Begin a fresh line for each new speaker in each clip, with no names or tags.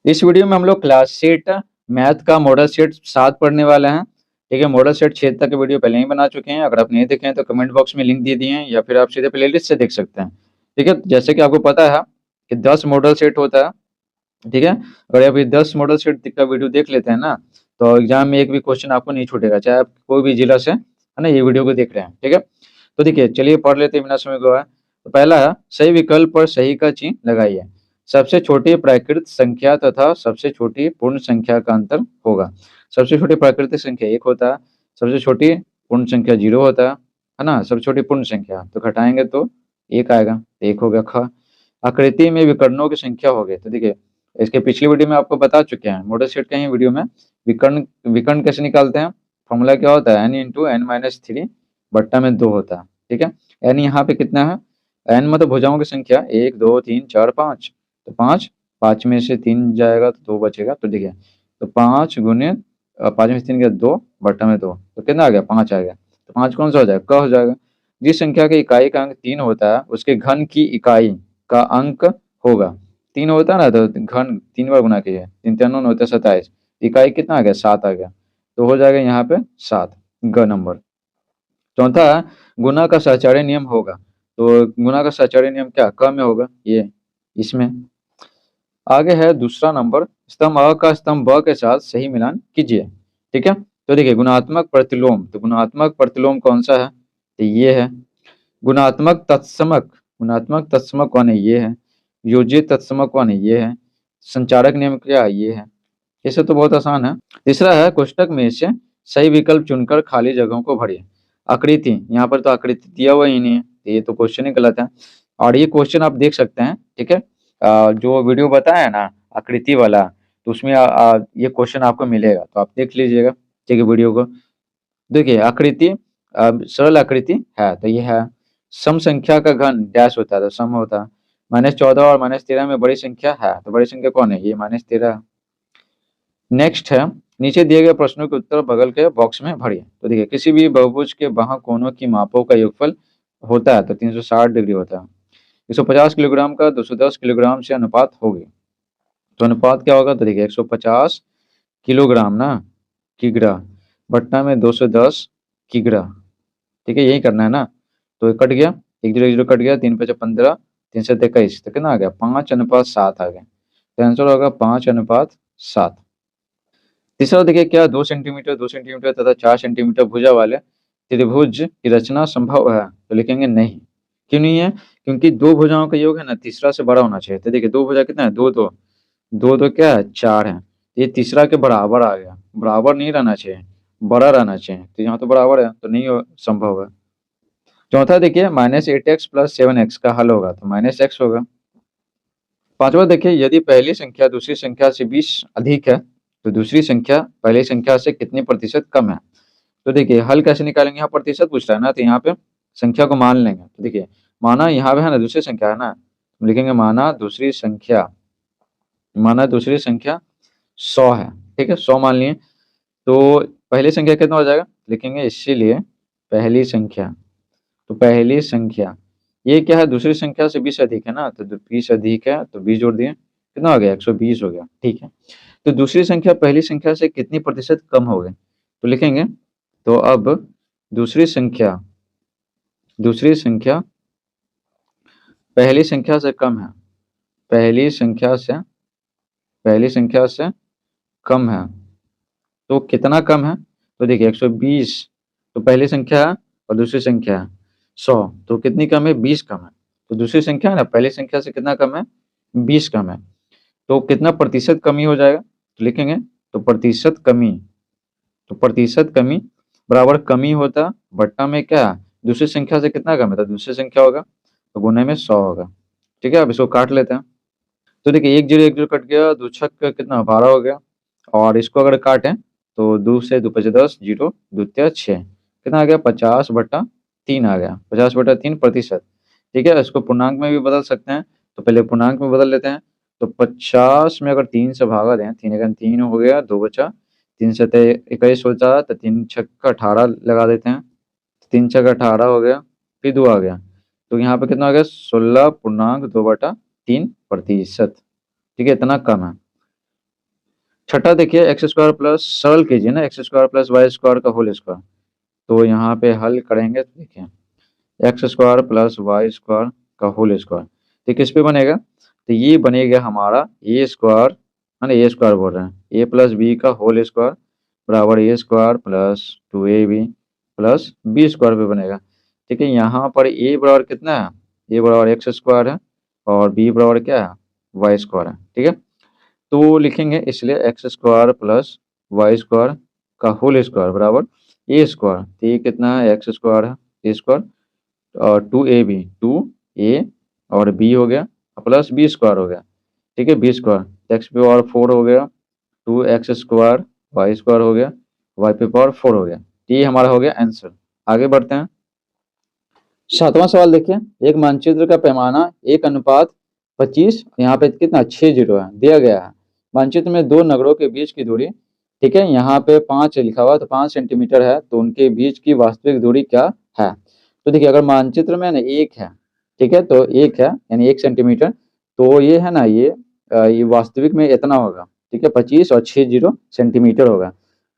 इस वीडियो में हम लोग क्लास सेट मैथ का मॉडल सेट 7 पढ़ने वाले हैं। ठीक है, मॉडल सेट 6 तक के वीडियो पहले ही बना चुके हैं। अगर आप नहीं देखे हैं तो कमेंट बॉक्स में लिंक दे दिए हैं या फिर आप सीधे प्लेलिस्ट से देख सकते हैं। ठीक है, जैसे कि आपको पता है कि 10 मॉडल सेट होता है। ठीक है, अगर आप ये 10 मॉडल सेट का वीडियो देख लेते हैं ना, तो एग्जाम में एक भी क्वेश्चन आपको नहीं छूटेगा, चाहे आप कोई भी जिला से है ना ये वीडियो को देख रहे हैं। ठीक है, तो देखिए चलिए पढ़ लेते हैं बिना समय गवाए। तो पहला है सही विकल्प पर सही का चिन्ह लगाइए। सबसे छोटी प्राकृत संख्या तथा सबसे छोटी पूर्ण संख्या का अंतर होगा। सबसे छोटी प्राकृतिक संख्या 1 होता है, सबसे छोटी पूर्ण संख्या 0 होता है ना। सबसे छोटी पूर्ण संख्या तो घटाएंगे तो 1 आएगा, 1 हो गया ख। आकृति में विकर्णों की संख्या हो गई, तो देखिए इसके पिछली वीडियो में आपको बता चुके हैं, मॉडल सेट के ही वीडियो में विकर्ण विकर्ण कैसे निकालते हैं। फॉर्मूला क्या होता है, n इंटू एन माइनस 3 बट्टा में 2 होता है। ठीक है, n यहाँ पे कितना है, n मतलब भुजाओं की संख्या 1 2 3 4 5, तो 5 में से 3 जाएगा तो 2 बचेगा। तो देखिए तो 5 गुने 5 में से 3 गया 2 बट्टा में 2, तो कितना आ गया 5 आ गया। तो 5 कौन सा हो जाएगा, क हो जाएगा। जिस संख्या की इकाई का अंक 3 होता है उसके घन की इकाई का अंक होगा। 3 होता है ना, तो घन 3 बार गुना कीजिए, 3 3 होता है 27, इकाई कितना आ गया 7 आ गया, तो हो जाएगा यहाँ पे 7 ग नंबर। चौथा गुना का सहचार्य नियम होगा, तो गुना का सहचार्य नियम क्या क में होगा, ये इसमें। आगे है दूसरा नंबर, स्तंभ अ का स्तंभ ब के साथ सही मिलान कीजिए। ठीक है, तो देखिए गुणात्मक प्रतिलोम, तो गुणात्मक प्रतिलोम कौन सा है, तो ये है। गुणात्मक तत्समक कौन है, ये है। योजित तत्समक कौन है, ये है। संचारक नियम क्या है, ये है। इसे तो बहुत आसान है। तीसरा है कोष्टक में से सही विकल्प चुनकर खाली जगहों को भरिए। आकृति, यहाँ पर तो आकृति दिया हुआ ही नहीं है, तो ये तो क्वेश्चन ही गलत है। और ये क्वेश्चन आप देख सकते हैं। ठीक है, जो वीडियो बताया ना आकृति वाला, तो उसमें ये क्वेश्चन आपको मिलेगा, तो आप देख लीजिएगा। ठीक है, वीडियो को देखिए। आकृति सरल आकृति है, तो ये है। सम संख्या का घन डैश होता है, तो सम होता है। -14 और -13 में बड़ी संख्या है, तो बड़ी संख्या कौन है, ये -13। नेक्स्ट है, नीचे दिए गए प्रश्नों के उत्तर बगल के बॉक्स में भरिए। तो देखिए किसी भी बहुभुज के बाह्य कोणों की मापों का योगफल होता है, तो 360 डिग्री होता है। 150 किलोग्राम का 210 किलोग्राम से अनुपात होगी, तो अनुपात क्या होगा, तो देखिए 150 किलोग्राम ना किग्रा बट्टा में 210 किग्रा। ठीक है, यही करना है ना। तो कट गया, 1 0 0 कट गया, 3 5 15, 3 7 21, तो कितना आ गया 5:7 आ गया। तो आंसर होगा 5:7। तीसरा देखिए क्या 2 सेंटीमीटर 2 सेंटीमीटर तथा 4 सेंटीमीटर भुजा वाले त्रिभुज की रचना संभव है, तो लिखेंगे नहीं। क्यों नहीं है, क्योंकि दो भुजाओं का योग है ना तीसरा से बड़ा होना चाहिए। तो देखिए दो भुजा कितना है, दो दो दो दो क्या है 4 है, ये तीसरा के बराबर आ गया, बराबर नहीं रहना चाहिए, बड़ा रहना चाहिए, तो यहाँ तो बराबर है, तो नहीं संभव है। चौथा देखिए -8x + 7x का हल होगा, तो -x होगा। पांचवा देखिए यदि पहली संख्या दूसरी संख्या से 20 अधिक है, तो दूसरी संख्या पहली संख्या से कितने प्रतिशत कम है। तो देखिए हल कैसे निकालेंगे, यहाँ प्रतिशत पूछ रहा है ना, तो यहाँ पे संख्या को मान लेंगे। तो देखिए माना यहाँ पे है ना दूसरी संख्या है ना, तो लिखेंगे माना दूसरी संख्या 100 है। ठीक है, 100 मान लिए, तो पहली संख्या कितना हो जाएगा, लिखेंगे इसीलिए पहली संख्या। तो पहली संख्या ये क्या है, दूसरी संख्या से 20 अधिक है ना, तो 20 अधिक है तो 20 जोड़ दिए, कितना हो गया 120 हो गया। ठीक है, तो दूसरी संख्या पहली संख्या से कितनी प्रतिशत कम हो गई, तो लिखेंगे तो अब दूसरी संख्या पहली संख्या से कम है, पहली संख्या से कम है, तो कितना कम है, तो देखिए 120 तो पहली संख्या है और दूसरी संख्या है 100, तो कितनी कम है 20 कम है। तो दूसरी संख्या है ना पहली संख्या से कितना कम है 20 कम है, तो कितना प्रतिशत कमी हो जाएगा, तो लिखेंगे तो प्रतिशत कमी बराबर कमी होता बट्टा में क्या दूसरी संख्या से कितना कम है, तो दूसरी संख्या होगा तो गुने में 100 होगा। ठीक है, अब इसको काट लेते हैं। तो देखिए 1 0 कट गया, 2 छक कितना 12 हो गया, और इसको अगर काटें तो 2 से 2 5 10 0 2 6 कितना आ गया 50/3 आ गया, 50/3 प्रतिशत। ठीक है, इसको पूर्णांक में भी बदल सकते हैं, तो पहले पूर्णांक में बदल लेते हैं। तो 50 में अगर 3 से भागा दें, 3 हो गया, 2 बचा, 3 से 21 होता, तो 3 छक 18 लगा देते हैं, 3 छक 18 हो गया, फिर 2 आ गया, तो यहाँ पे कितना हो गया 16.2/3 प्रतिशत। ठीक है, इतना कम है। छठा देखिए एक्स स्क्वायर प्लस, सरल कीजिए ना, x square plus y square का होल स्क्वायर। तो यहाँ पे हल करेंगे तो देखिए x square plus y square का होल स्क्वायर, तो किस पे बनेगा, तो ये बनेगा हमारा ए स्क्वायर, है ना, ए स्क्वायर बोल रहे हैं, ए प्लस बी का होल स्क्वायर बराबर ए square plus 2ab plus B square पे बनेगा। ठीक है, यहाँ पर ए बराबर कितना है, ए बराबर एक्स स्क्वायर है और बी बराबर क्या है, वाई स्क्वायर है। ठीक है, तो लिखेंगे इसलिए x square plus y square का होल स्क्वायर बराबर ए स्क्वायर, तो ये कितना है, एक्स स्क्वायर है, ए स्क्वायर और 2ab, 2a और b हो गया प्लस बी स्क्वायर हो गया। ठीक है, बी स्क्वायर एक्स पे पावर 4 हो गया, 2x स्क्वायर वाई स्क्वायर हो गया, वाई पे पावर 4 हो गया। ये हमारा हो गया आंसर। आगे बढ़ते हैं। सातवां सवाल देखिए, एक मानचित्र का पैमाना 1:25, यहाँ पे कितना 6 जीरो है दिया गया है। मानचित्र में दो नगरों के बीच की दूरी, ठीक है, यहाँ पे 5 लिखा हुआ तो 5 सेंटीमीटर है, तो उनके बीच की वास्तविक दूरी क्या है। तो देखिए अगर मानचित्र में ना एक है, ठीक है, तो एक है यानी 1 सेंटीमीटर, तो ये है ना ये वास्तविक में इतना होगा। ठीक है, 25 और 6 जीरो सेंटीमीटर होगा।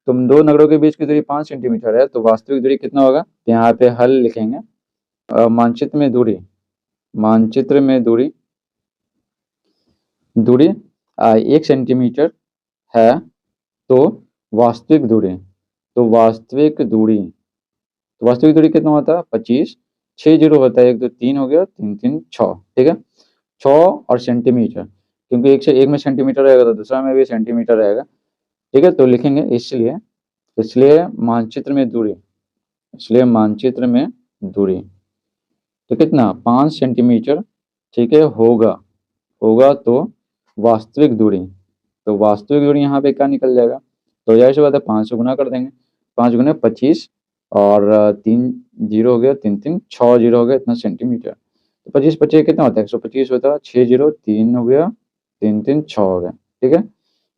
तुम दो नगरों के बीच की दूरी 5 सेंटीमीटर है, तो वास्तविक दूरी कितना होगा, तो यहाँ पे हल लिखेंगे। मानचित्र में दूरी, मानचित्र में दूरी, दूरी 1 सेंटीमीटर है, तो वास्तविक दूरी, तो वास्तविक दूरी, तो वास्तविक दूरी कितना होता है 25, 6 जीरो होता है, 1 2 3 हो गया, 3 3 6। ठीक है, 6 और सेंटीमीटर, क्योंकि एक से एक में सेंटीमीटर रहेगा तो दूसरा में भी सेंटीमीटर रहेगा। ठीक है, तो लिखेंगे इसलिए, इसलिए मानचित्र में दूरी, इसलिए मानचित्र में दूरी तो कितना 5 सेंटीमीटर। ठीक है, होगा, होगा तो वास्तविक दूरी, तो वास्तविक दूरी यहाँ पे क्या निकल जाएगा, तो जाहिर सी बात है 5 से गुना कर देंगे, 5 गुना 25 और 3 जीरो हो गया, 3 3 6 जीरो हो गया इतना सेंटीमीटर, तो 25 25 कितना होता है 125 होता है, 6 जीरो 3 हो गया, 3 3 6 हो गया। ठीक है,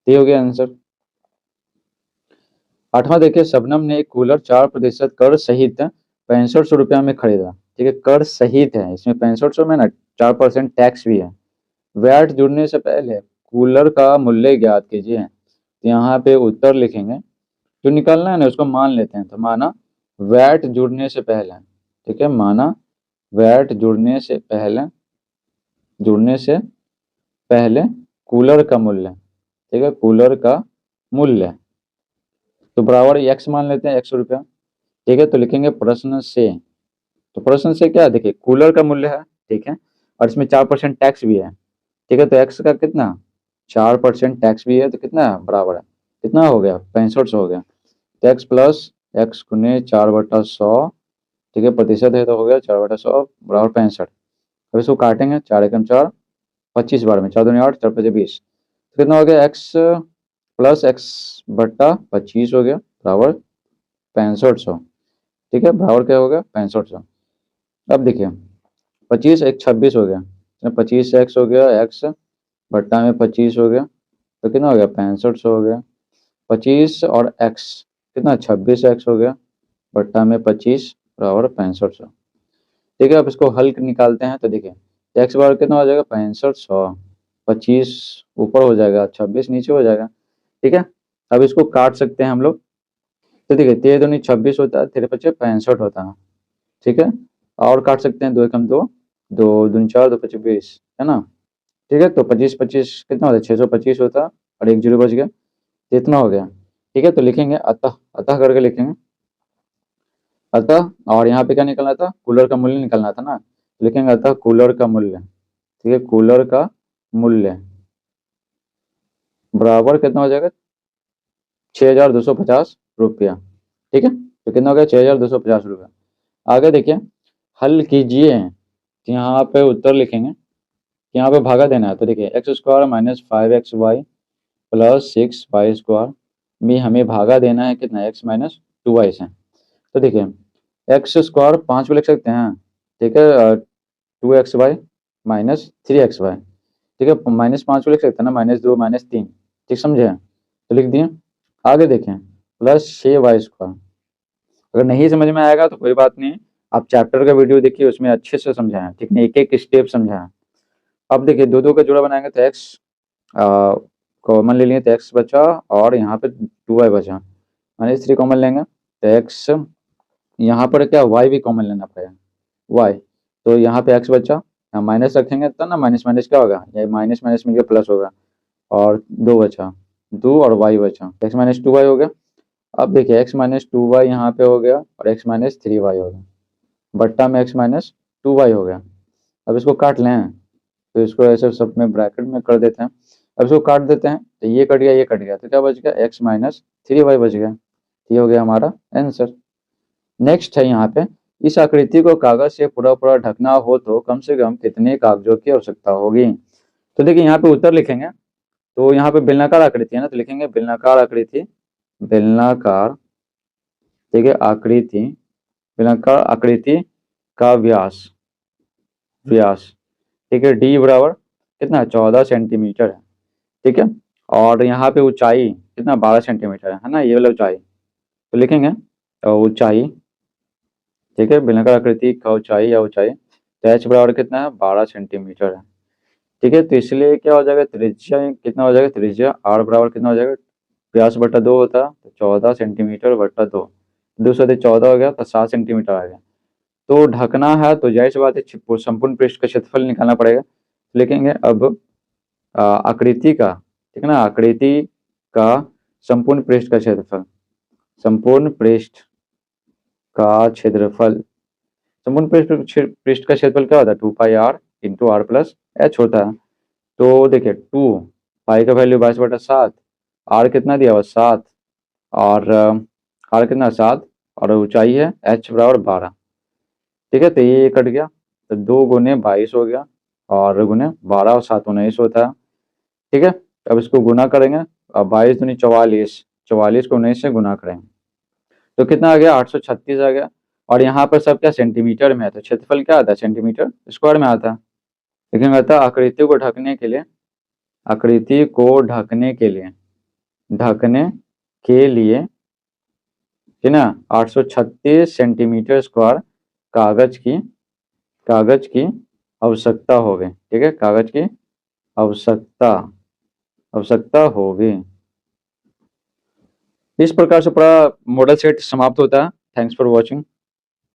ये हो गया आंसर। आठवां देखिए, शबनम ने एक कूलर 4% कर सहित 6500 रुपया में खरीदा। ठीक है, कर सहित है, इसमें 6500 में ना 4% टैक्स भी है। वैट जुड़ने से पहले कूलर का मूल्य ज्ञात कीजिए, तो यहाँ पे उत्तर लिखेंगे, जो निकालना है ना उसको मान लेते हैं। तो माना वैट जुड़ने से पहले, ठीक है, माना वैट जुड़ने से पहले, जुड़ने से पहले कूलर का मूल्य, ठीक है, कूलर का मूल्य, तो बराबर एक्स मान लेते हैं 100 रुपया। ठीक है, तो लिखेंगे प्रश्न से, तो प्रश्न से क्या है, देखिए कूलर का मूल्य है, ठीक है, और इसमें 4% टैक्स भी है। ठीक है, तो एक्स का कितना 4% टैक्स भी है, तो कितना है बराबर है, कितना हो गया 6500 हो गया, तो एक्स प्लस एक्स गुने 4/100, ठीक है, प्रतिशत है तो हो गया 4/100 बराबर 65। अब इसको काटेंगे, 4 एकम 4, 25 बार में 4 दूनी 8, 4 5 20, तो कितना हो गया एक्स प्लस एक्स बट्टा 25 हो गया बराबर 6500। ठीक है, बराबर क्या हो गया 6500। अब देखिए 25 एक 26 हो गया, 25 एक्स हो गया, एक्स बट्टा में 25 हो गया, तो कितना हो गया 6500 हो गया। 25 और एक्स कितना 26 एक्स हो गया बट्टा में 25 बराबर 6500। ठीक है, अब इसको हल निकालते हैं, तो देखिए एक्स बार कितना हो जाएगा 6500, 25 ऊपर हो जाएगा 26 नीचे हो जाएगा। ठीक है, अब इसको काट सकते हैं हम लोग, तो देखिए 13 दूनी 26 होता है, 13 पचे 65 होता है। ठीक है, और काट सकते हैं, 2 एकम 2, 2 दूनी 4, 2 पचे 20, है ना। ठीक है, तो 25 25 कितना होता है 625 होता है, और एक जीरो बच गया, तो इतना हो गया। ठीक है, तो लिखेंगे अतः, अतः करके लिखेंगे अतः, और यहाँ पे क्या निकलना था, कूलर का मूल्य निकलना था ना, तो लिखेंगे अतः कूलर का मूल्य, ठीक है, कूलर का मूल्य बराबर कितना हो जाएगा 6250 रुपया। ठीक है, तो कितना हो गया 6250 रुपया। आगे देखिए हल कीजिए, तो यहाँ पे उत्तर लिखेंगे, यहाँ पे भागा देना है, तो देखिए x square minus 5xy plus 6y square में हमें भागा देना है कितना x माइनस 2y से। तो देखिए एक्स स्क्वायर 5 को लिख सकते हैं, ठीक है, 2xy माइनस 3xy, ठीक है, -5 को लिख सकते हैं ना, -2 -3, ठीक समझे, तो लिख दिए। आगे देखें प्लस 6y स्क्वायर, अगर नहीं समझ में आएगा तो कोई बात नहीं, आप चैप्टर का वीडियो देखिए उसमें अच्छे से समझाएं, ठीक है, एक एक स्टेप समझाएं। अब देखिए दो दो का जोड़ा बनाएंगे तो एक्स कॉमन ले लिए तो x बचा और यहाँ पे 2y बचा, -3 कॉमन लेंगे तो x, यहाँ पर क्या y भी कॉमन लेना पड़ेगा y, तो यहाँ पे x बचा, यहाँ माइनस रखेंगे तो ना माइनस माइनस क्या होगा, ये माइनस माइनस मिलकर प्लस होगा और 2 बचा, 2 और y बचा, x माइनस 2y हो गया। अब देखिए x माइनस 2y यहाँ पे हो गया और x माइनस 3y हो गया, बट्टा में x माइनस 2y हो गया। अब इसको काट लें तो इसको ऐसे सब में ब्रैकेट में कर देते हैं। अब इसको काट देते हैं तो ये कट गया, ये कट गया, तो क्या बच गया, x माइनस 3y बच गया। ये हो गया हमारा आंसर। नेक्स्ट है यहाँ पे, इस आकृति को कागज से पूरा पूरा ढकना हो तो कम से कम कितने कागजों की आवश्यकता होगी। तो देखिए यहाँ पे उत्तर लिखेंगे, तो यहाँ पे बेलनाकार आकृति है ना, तो लिखेंगे बेलनाकार आकृति, बेलनाकार, ठीक है, आकृति, बेलनाकार आकृति का व्यास, व्यास, ठीक है, डी बराबर कितना 14 सेंटीमीटर है, ठीक है, और यहाँ पे ऊंचाई कितना 12 सेंटीमीटर है ना, ये वाला ऊंचाई, तो लिखेंगे ऊंचाई, ठीक है, बेलनाकार आकृति का ऊंचाई या ऊंचाई, तो एच बराबर कितना है 12 सेंटीमीटर है, ठीक है। तो इसलिए क्या हो जाएगा, त्रिज्या कितना हो जाएगा, त्रिज्या आर बराबर कितना हो जाएगा, व्यास बटा 2 होता है तो 14 सेंटीमीटर बटा 2, 14 हो गया तो 7 सेंटीमीटर आ गया। तो ढकना है तो जाहिर सी बात है संपूर्ण पृष्ठ का क्षेत्रफल निकालना पड़ेगा, तो लिखेंगे अब आकृति का, ठीक है ना, आकृति का संपूर्ण पृष्ठ का क्षेत्रफल, संपूर्ण पृष्ठ का क्षेत्रफल, संपूर्ण पृष्ठ का क्षेत्रफल क्या होता है 2πr into are plus H होता है। तो देखिए 2 पाई का वैल्यू 22/7, आर कितना दिया हुआ 7, और आर कितना 7, और ऊंचाई है एच बराबर 12, ठीक है। तो ये कट गया तो 2 गुने 22 हो गया और गुने 12 और 7 19 होता है, ठीक है। अब इसको गुना करेंगे, अब 22 दूनी 44, 44 को 19 से गुना करेंगे तो कितना आ गया 836 आ गया। और यहाँ पर सब क्या सेंटीमीटर में है, तो क्षेत्रफल क्या आता है सेंटीमीटर स्क्वायर में आता है। लेकिन कहता है आकृति को ढकने के लिए, आकृति को ढकने के लिए, ढकने के लिए, है ना, 836 सेंटीमीटर स्क्वायर कागज की आवश्यकता होगी, ठीक है, कागज की आवश्यकता होगी। इस प्रकार से पूरा मॉडल सेट समाप्त होता है। Thanks for watching.